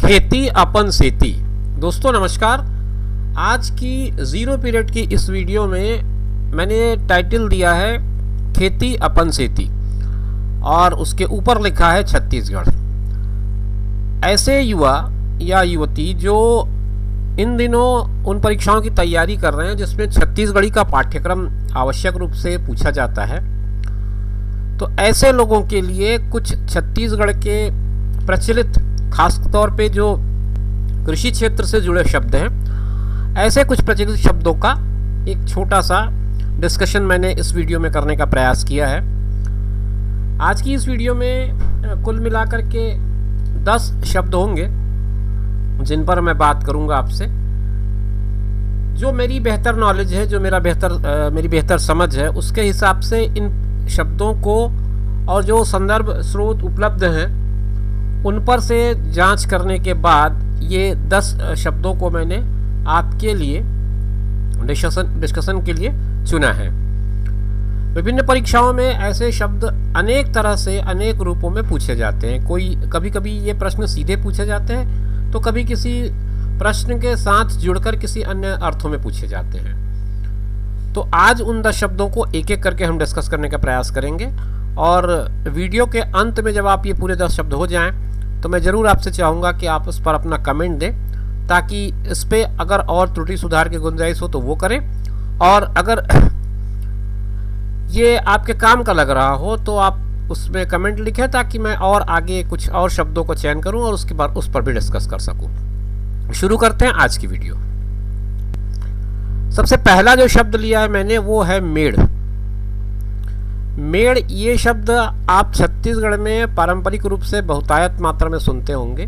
खेती अपन सेती। दोस्तों नमस्कार। आज की ज़ीरो पीरियड की इस वीडियो में मैंने टाइटल दिया है खेती अपन सेती और उसके ऊपर लिखा है छत्तीसगढ़। ऐसे युवा या युवती जो इन दिनों उन परीक्षाओं की तैयारी कर रहे हैं जिसमें छत्तीसगढ़ी का पाठ्यक्रम आवश्यक रूप से पूछा जाता है, तो ऐसे लोगों के लिए कुछ छत्तीसगढ़ के प्रचलित खास तौर पे जो कृषि क्षेत्र से जुड़े शब्द हैं, ऐसे कुछ प्रचलित शब्दों का एक छोटा सा डिस्कशन मैंने इस वीडियो में करने का प्रयास किया है। आज की इस वीडियो में कुल मिलाकर के 10 शब्द होंगे जिन पर मैं बात करूंगा आपसे। जो मेरी बेहतर नॉलेज है, जो मेरी बेहतर समझ है, उसके हिसाब से इन शब्दों को और जो संदर्भ स्रोत उपलब्ध हैं उन पर से जांच करने के बाद ये 10 शब्दों को मैंने आपके लिए डिस्कशन के लिए चुना है। विभिन्न परीक्षाओं में ऐसे शब्द अनेक तरह से अनेक रूपों में पूछे जाते हैं। कभी कभी ये प्रश्न सीधे पूछे जाते हैं, तो कभी किसी प्रश्न के साथ जुड़कर किसी अन्य अर्थों में पूछे जाते हैं। तो आज उन 10 शब्दों को एक एक करके हम डिस्कस करने का प्रयास करेंगे और वीडियो के अंत में जब आप ये पूरे 10 शब्द हो जाएं तो मैं ज़रूर आपसे चाहूँगा कि आप उस पर अपना कमेंट दें, ताकि इस पे अगर और त्रुटि सुधार की गुंजाइश हो तो वो करें, और अगर ये आपके काम का लग रहा हो तो आप उसमें कमेंट लिखें, ताकि मैं और आगे कुछ और शब्दों को चयन करूं और उसके बाद उस पर भी डिस्कस कर सकूं। शुरू करते हैं आज की वीडियो। सबसे पहला जो शब्द लिया है मैंने वो है मेड़। मेड़ ये शब्द आप छत्तीसगढ़ में पारंपरिक रूप से बहुतायत मात्रा में सुनते होंगे,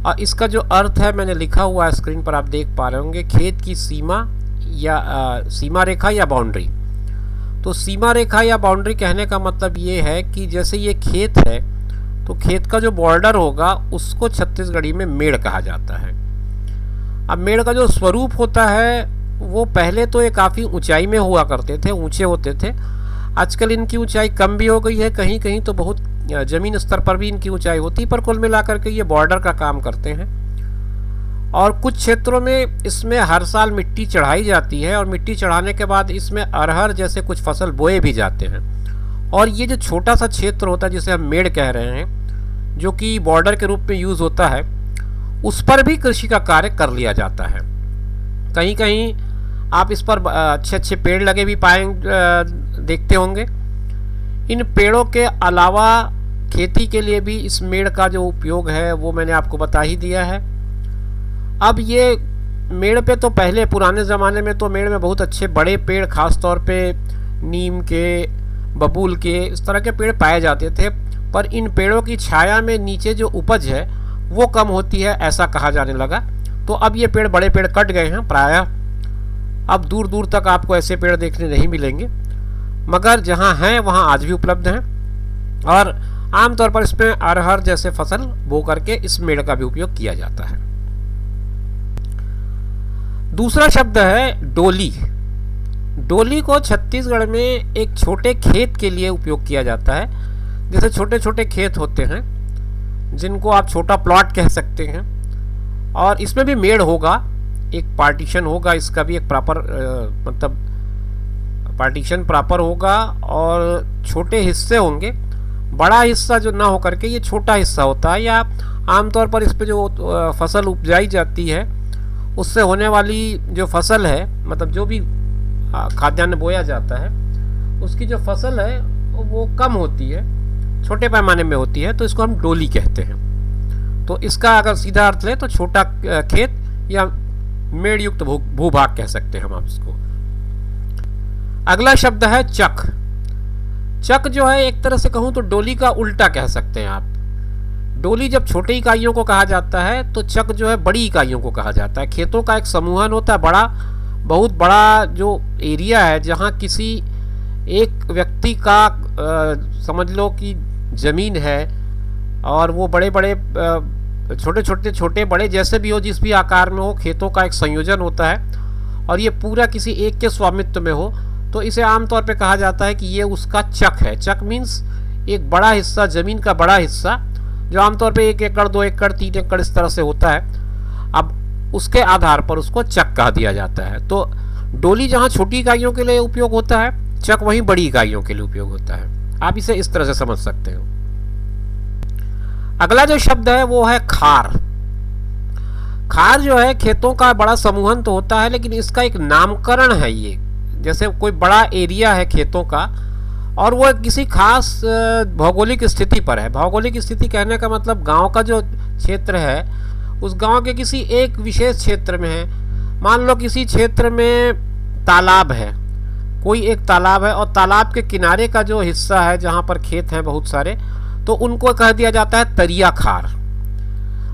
और इसका जो अर्थ है मैंने लिखा हुआ है स्क्रीन पर, आप देख पा रहे होंगे, खेत की सीमा या सीमा रेखा या बाउंड्री। तो सीमा रेखा या बाउंड्री कहने का मतलब ये है कि जैसे ये खेत है तो खेत का जो बॉर्डर होगा उसको छत्तीसगढ़ी में मेड़ कहा जाता है। अब मेड़ का जो स्वरूप होता है वो पहले तो ये काफ़ी ऊंचाई में हुआ करते थे, ऊंचे होते थे। आजकल इनकी ऊंचाई कम भी हो गई है, कहीं कहीं तो बहुत ज़मीन स्तर पर भी इनकी ऊंचाई होती है, पर कुल मिलाकर के ये बॉर्डर का काम करते हैं। और कुछ क्षेत्रों में इसमें हर साल मिट्टी चढ़ाई जाती है और मिट्टी चढ़ाने के बाद इसमें अरहर जैसे कुछ फसल बोए भी जाते हैं। और ये जो छोटा सा क्षेत्र होता है जिसे हम मेड़ कह रहे हैं, जो कि बॉर्डर के रूप में यूज़ होता है, उस पर भी कृषि का कार्य कर लिया जाता है। कहीं कहीं आप इस पर अच्छे अच्छे पेड़ लगे भी देखते होंगे। इन पेड़ों के अलावा खेती के लिए भी इस मेड़ का जो उपयोग है वो मैंने आपको बता ही दिया है। अब ये मेड़ पे तो पहले पुराने ज़माने में तो मेड़ में बहुत अच्छे बड़े पेड़, खास तौर पे नीम के, बबूल के, इस तरह के पेड़ पाए जाते थे, पर इन पेड़ों की छाया में नीचे जो उपज है वो कम होती है, ऐसा कहा जाने लगा। तो अब ये पेड़, बड़े पेड़ कट गए हैं प्रायः। अब दूर दूर तक आपको ऐसे पेड़ देखने नहीं मिलेंगे, मगर जहाँ हैं वहाँ आज भी उपलब्ध हैं, और आमतौर पर इसमें अरहर जैसे फसल बो करके इस मेड़ का भी उपयोग किया जाता है। दूसरा शब्द है डोली। डोली को छत्तीसगढ़ में एक छोटे खेत के लिए उपयोग किया जाता है। जैसे छोटे छोटे खेत होते हैं जिनको आप छोटा प्लॉट कह सकते हैं, और इसमें भी मेड़ होगा, एक पार्टीशन होगा, इसका भी एक प्रॉपर मतलब पार्टीशन प्रॉपर होगा, और छोटे हिस्से होंगे। बड़ा हिस्सा जो ना हो करके ये छोटा हिस्सा होता है, या आमतौर पर इस पे जो फसल उपजाई जाती है उससे होने वाली जो फसल है, मतलब जो भी खाद्यान्न बोया जाता है उसकी जो फसल है वो कम होती है, छोटे पैमाने में होती है, तो इसको हम डोली कहते हैं। तो इसका अगर सीधा अर्थ लें तो छोटा खेत या मेड़ युक्त भूभाग कह सकते हैं हम इसको। अगला शब्द है चक। चक जो है एक तरह से कहूँ तो डोली का उल्टा कह सकते हैं आप। डोली जब छोटी इकाइयों को कहा जाता है तो चक जो है बड़ी इकाइयों को कहा जाता है। खेतों का एक समूहन होता है, बहुत बड़ा जो एरिया है जहाँ किसी एक व्यक्ति का समझ लो कि ज़मीन है, और वो बड़े बड़े छोटे बड़े जैसे भी हो, जिस भी आकार में हो, खेतों का एक संयोजन होता है, और ये पूरा किसी एक के स्वामित्व में हो, तो इसे आमतौर पे कहा जाता है कि ये उसका चक है। चक मीन्स एक बड़ा हिस्सा, ज़मीन का बड़ा हिस्सा जो आमतौर पे 1 एकड़ 2 एकड़ 3 एकड़ इस तरह से होता है। अब उसके आधार पर उसको चक कह दिया जाता है। तो डोली जहाँ छोटी इकाइयों के लिए उपयोग होता है, चक वहीं बड़ी इकाइयों के लिए उपयोग होता है। आप इसे इस तरह से समझ सकते हो। अगला जो शब्द है वो है खार। खार जो है खेतों का बड़ा समूहन तो होता है, लेकिन इसका एक नामकरण है। ये जैसे कोई बड़ा एरिया है खेतों का और वो किसी खास भौगोलिक स्थिति पर है। भौगोलिक स्थिति कहने का मतलब गांव का जो क्षेत्र है उस गांव के किसी एक विशेष क्षेत्र में है। मान लो किसी क्षेत्र में तालाब है, कोई एक तालाब है और तालाब के किनारे का जो हिस्सा है जहाँ पर खेत हैं बहुत सारे, तो उनको कह दिया जाता है तरिया खार।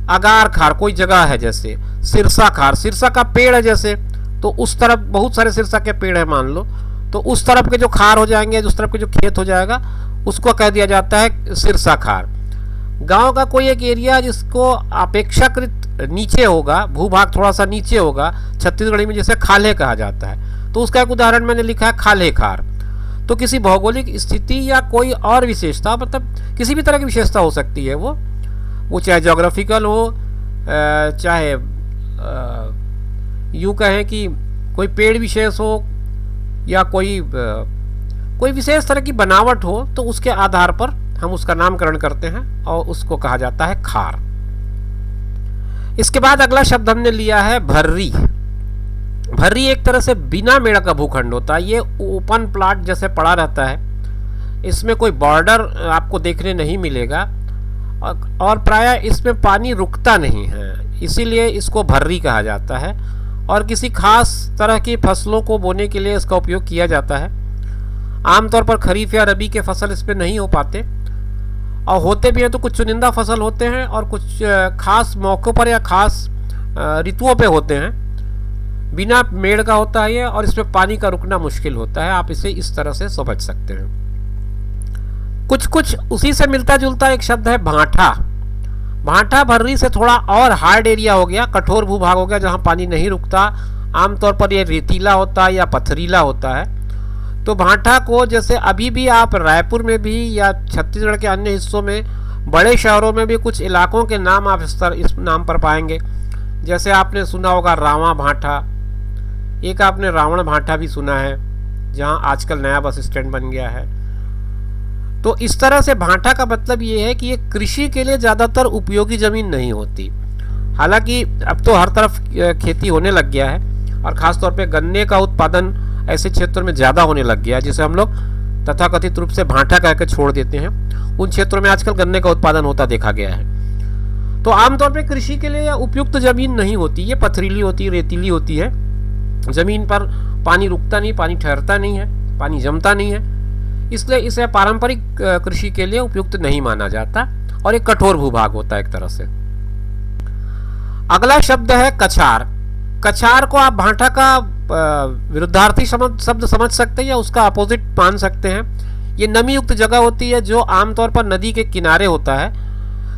अगार खार कोई जगह है, जैसे सिरसा खार, सिरसा का पेड़ है जैसे, तो उस तरफ बहुत सारे सिरसा के पेड़ है मान लो, तो उस तरफ के जो खार हो जाएंगे, उस तरफ के जो खेत हो जाएगा उसको कह दिया जाता है सिरसा खार। गांव का कोई एक एरिया जिसको अपेक्षाकृत नीचे होगा, भूभाग थोड़ा सा नीचे होगा, छत्तीसगढ़ी में जैसे खाले कहा जाता है, तो उसका एक उदाहरण मैंने लिखा है खाले खार। तो किसी भौगोलिक स्थिति या कोई और विशेषता, मतलब किसी भी तरह की विशेषता हो सकती है, वो चाहे जोग्राफिकल हो, चाहे यूँ कहें कि कोई पेड़ विशेष हो या कोई विशेष तरह की बनावट हो, तो उसके आधार पर हम उसका नामकरण करते हैं और उसको कहा जाता है खार। इसके बाद अगला शब्द हमने लिया है भर्री। भर्री एक तरह से बिना मेड़ का भूखंड होता है। ये ओपन प्लाट जैसे पड़ा रहता है, इसमें कोई बॉर्डर आपको देखने नहीं मिलेगा और प्रायः इसमें पानी रुकता नहीं है, इसीलिए इसको भर्री कहा जाता है। और किसी खास तरह की फसलों को बोने के लिए इसका उपयोग किया जाता है। आमतौर पर खरीफ या रबी के फसल इस पे नहीं हो पाते, और होते भी हैं तो कुछ चुनिंदा फसल होते हैं और कुछ खास मौक़ों पर या खास ऋतुओं पे होते हैं। बिना मेड़ का होता है ये, और इसमें पानी का रुकना मुश्किल होता है। आप इसे इस तरह से समझ सकते हैं। कुछ उसी से मिलता जुलता एक शब्द है भांठा। भांठा भर्री से थोड़ा और हार्ड एरिया हो गया, कठोर भूभाग हो गया जहाँ पानी नहीं रुकता। आमतौर पर यह रेतीला होता है या पथरीला होता है। तो भांठा को जैसे अभी भी आप रायपुर में भी या छत्तीसगढ़ के अन्य हिस्सों में, बड़े शहरों में भी कुछ इलाकों के नाम आप इस नाम पर पाएंगे। जैसे आपने सुना होगा रावा भांठा, एक आपने रावण भांठा भी सुना है जहाँ आजकल नया बस स्टैंड बन गया है। तो इस तरह से भांठा का मतलब ये है कि ये कृषि के लिए ज़्यादातर उपयोगी ज़मीन नहीं होती। हालांकि अब तो हर तरफ खेती होने लग गया है और ख़ासतौर पे गन्ने का उत्पादन ऐसे क्षेत्रों में ज़्यादा होने लग गया है, जिसे हम लोग तथाकथित रूप से भांठा कह के छोड़ देते हैं। उन क्षेत्रों में आजकल गन्ने का उत्पादन होता देखा गया है। तो आमतौर पर कृषि के लिए उपयुक्त ज़मीन नहीं होती, ये पथरीली होती है, रेतीली होती है। ज़मीन पर पानी रुकता नहीं, पानी ठहरता नहीं है, पानी जमता नहीं है, इसलिए इसे पारंपरिक कृषि के लिए उपयुक्त नहीं माना जाता और एक कठोर भूभाग होता है एक तरह से। अगला शब्द है कछार। कछार को आप भांठा का विरुद्धार्थी शब्द समझ सकते हैं या उसका अपोजिट मान सकते हैं। ये नमी युक्त जगह होती है जो आमतौर पर नदी के किनारे होता है।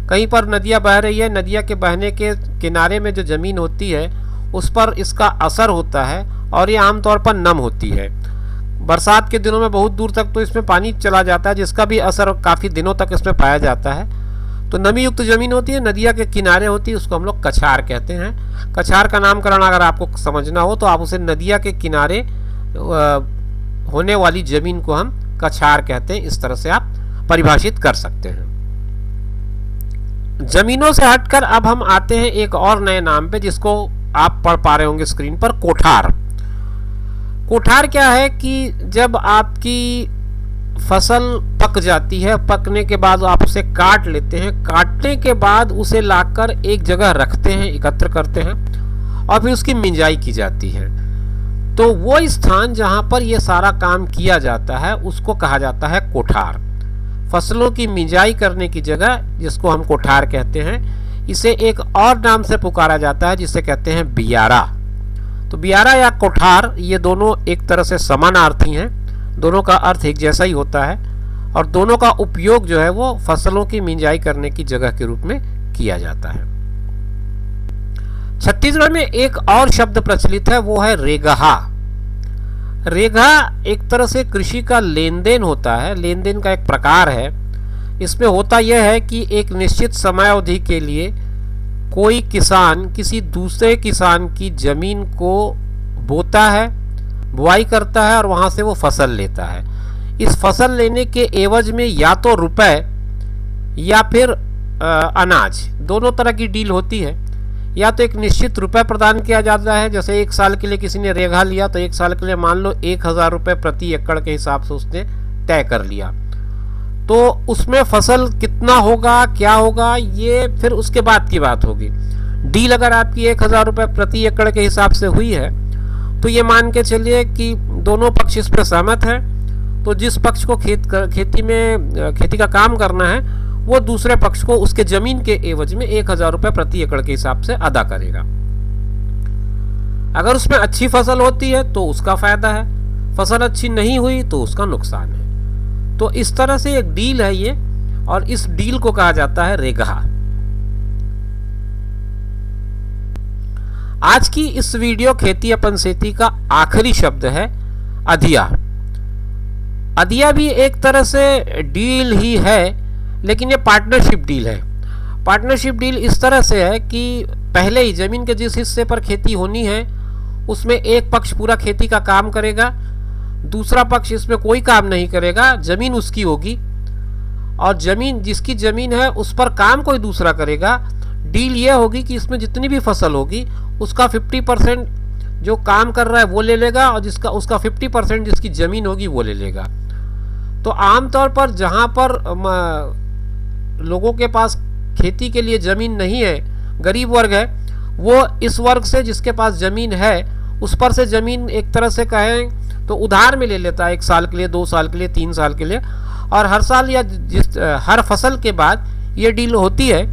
कहीं पर नदियाँ बह रही है, नदियाँ के बहने के किनारे में जो ज़मीन होती है उस पर इसका असर होता है और ये आमतौर पर नम होती है। बरसात के दिनों में बहुत दूर तक तो इसमें पानी चला जाता है, जिसका भी असर काफ़ी दिनों तक इसमें पाया जाता है। तो नमी युक्त ज़मीन होती है, नदिया के किनारे होती है, उसको हम लोग कछार कहते हैं। कछार का नामकरण अगर आपको समझना हो तो आप उसे नदिया के किनारे होने वाली ज़मीन को हम कछार कहते हैं, इस तरह से आप परिभाषित कर सकते हैं। ज़मीनों से हटकर अब हम आते हैं एक और नए नाम पे, जिसको आप पढ़ पा रहे होंगे स्क्रीन पर, कोठार। कोठार क्या है कि जब आपकी फसल पक जाती है, पकने के बाद आप उसे काट लेते हैं, काटने के बाद उसे लाकर एक जगह रखते हैं, एकत्र करते हैं और फिर उसकी मिंजाई की जाती है। तो वो स्थान जहाँ पर ये सारा काम किया जाता है उसको कहा जाता है कोठार। फसलों की मिंजाई करने की जगह जिसको हम कोठार कहते हैं, इसे एक और नाम से पुकारा जाता है जिसे कहते हैं बियारा। तो बियारा या कोठार ये दोनों एक तरह से समानार्थी हैं, दोनों का अर्थ एक जैसा ही होता है और दोनों का उपयोग जो है वो फसलों की मिंजाई करने की जगह के रूप में किया जाता है। छत्तीसगढ़ में एक और शब्द प्रचलित है, वो है रेगहा। रेगहा एक तरह से कृषि का लेन देन होता है, लेन देन का एक प्रकार है। इसमें होता यह है कि एक निश्चित समयावधि के लिए कोई किसान किसी दूसरे किसान की ज़मीन को बोता है, बुआई करता है और वहाँ से वो फसल लेता है। इस फसल लेने के एवज में या तो रुपए या फिर अनाज, दोनों तरह की डील होती है। या तो एक निश्चित रुपए प्रदान किया जाता है, जैसे 1 साल के लिए किसी ने रेघा लिया तो 1 साल के लिए मान लो 1000 रुपये प्रति एकड़ के हिसाब से उसने तय कर लिया। तो उसमें फसल कितना होगा, क्या होगा, ये फिर उसके बाद की बात होगी। डील अगर आपकी 1000 रुपये प्रति एकड़ के हिसाब से हुई है तो ये मान के चलिए कि दोनों पक्ष इस पर सहमत है। तो जिस पक्ष को खेती का काम करना है वो दूसरे पक्ष को उसके जमीन के एवज में 1000 रुपये प्रति एकड़ के हिसाब से अदा करेगा। अगर उसमें अच्छी फसल होती है तो उसका फायदा है, फसल अच्छी नहीं हुई तो उसका नुकसान है। तो इस तरह से एक डील है ये, और इस डील को कहा जाता है रेघा। आज की इस वीडियो खेती अपन सेती का आखिरी शब्द है अधिया। अधिया भी एक तरह से डील ही है, लेकिन ये पार्टनरशिप डील है। पार्टनरशिप डील इस तरह से है कि पहले ही जमीन के जिस हिस्से पर खेती होनी है उसमें एक पक्ष पूरा खेती का काम करेगा, दूसरा पक्ष इसमें कोई काम नहीं करेगा, जमीन उसकी होगी, और जमीन जिसकी जमीन है उस पर काम कोई दूसरा करेगा। डील ये होगी कि इसमें जितनी भी फसल होगी उसका 50% जो काम कर रहा है वो ले लेगा, और उसका 50% जिसकी जमीन होगी वो ले लेगा। तो आमतौर पर जहाँ पर लोगों के पास खेती के लिए ज़मीन नहीं है, गरीब वर्ग है, वो इस वर्ग से जिसके पास ज़मीन है उस पर से ज़मीन एक तरह से कहें तो उधार में ले लेता है, 1 साल के लिए, 2 साल के लिए, 3 साल के लिए। और हर साल या हर फसल के बाद ये डील होती है,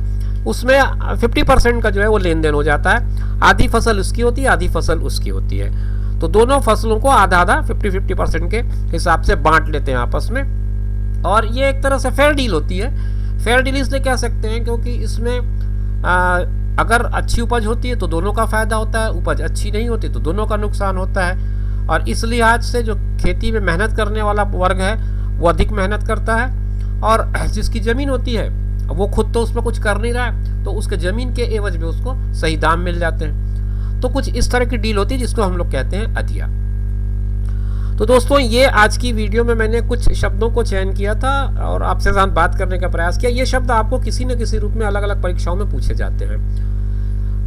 उसमें 50% का जो है वो लेन देन हो जाता है। आधी फसल उसकी होती है, आधी फसल उसकी होती है। तो दोनों फसलों को आधा आधा 50-50% के हिसाब से बांट लेते हैं आपस में, और ये एक तरह से फेयर डील होती है। फेयर डील इसलिए कह सकते हैं क्योंकि इसमें अगर अच्छी उपज होती है तो दोनों का फायदा होता है, उपज अच्छी नहीं होती तो दोनों का नुकसान होता है। और इस लिहाज से जो खेती में मेहनत करने वाला वर्ग है वो अधिक मेहनत करता है, और जिसकी ज़मीन होती है वो खुद तो उसमें कुछ कर नहीं रहा है तो उसके ज़मीन के एवज में उसको सही दाम मिल जाते हैं। तो कुछ इस तरह की डील होती है जिसको हम लोग कहते हैं अधिया। तो दोस्तों, ये आज की वीडियो में मैंने कुछ शब्दों को चयन किया था और आपसे साथ बात करने का प्रयास किया। ये शब्द आपको किसी न किसी रूप में अलग अलग परीक्षाओं में पूछे जाते हैं।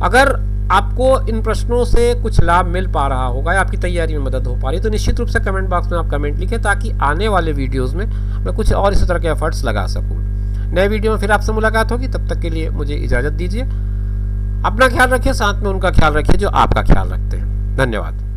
अगर आपको इन प्रश्नों से कुछ लाभ मिल पा रहा होगा या आपकी तैयारी में मदद हो पा रही है तो निश्चित रूप से कमेंट बॉक्स में आप कमेंट लिखें, ताकि आने वाले वीडियोज़ में मैं कुछ और इसी तरह के एफर्ट्स लगा सकूँ। नए वीडियो में फिर आपसे मुलाकात होगी, तब तक के लिए मुझे इजाज़त दीजिए। अपना ख्याल रखिए, साथ में उनका ख्याल रखिए जो आपका ख्याल रखते हैं। धन्यवाद।